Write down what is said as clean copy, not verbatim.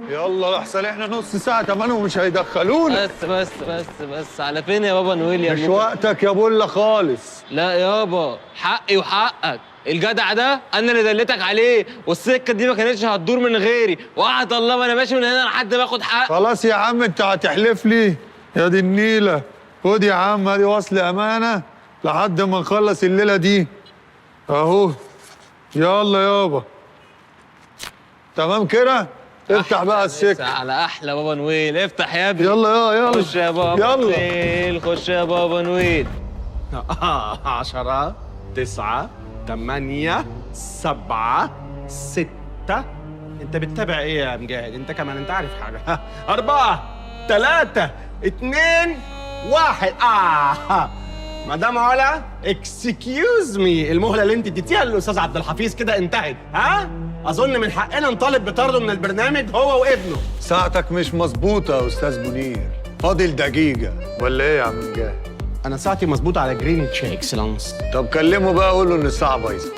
يلا احسن احنا نص ساعة كمان ومش هيدخلونا. بس على فين يا بابا نويل يا مش وقتك يا بولا خالص. لا يابا، حقي وحقك. الجدع ده انا اللي دلتك عليه، والسكه دي ما كانتش هتدور من غيري، وقعد الله ما انا ماشي من هنا لحد ما اخد حق. خلاص يا عم انت هتحلف لي؟ يا دي النيلة، خد يا عم ادي وصل امانة لحد ما نخلص الليلة دي اهو. يلا يابا تمام كده، افتح بقى السكة. على احلى بابا نويل، افتح يا ابني. يلا خش يا بابا يلا نويل، خش يا بابا نويل. 10 9 8 7 6. انت بتتابع ايه يا مجاهد؟ انت كمان انت عارف حاجه. 4 3 2 1. مدام علا اكسكيوز مي، المهله اللي انت اديتيها للاستاذ عبد الحفيظ كده انتهت. ها؟ اظن من حقنا نطالب بطرده من البرنامج هو وابنه. ساعتك مش مظبوطة يا استاذ منير، فاضل دقيقة ولا ايه يا عم مجاهد؟ انا ساعتي مظبوطه على جرينتش يا اكسلانس. طب كلمه بقى قول له ان الساعة بايظة.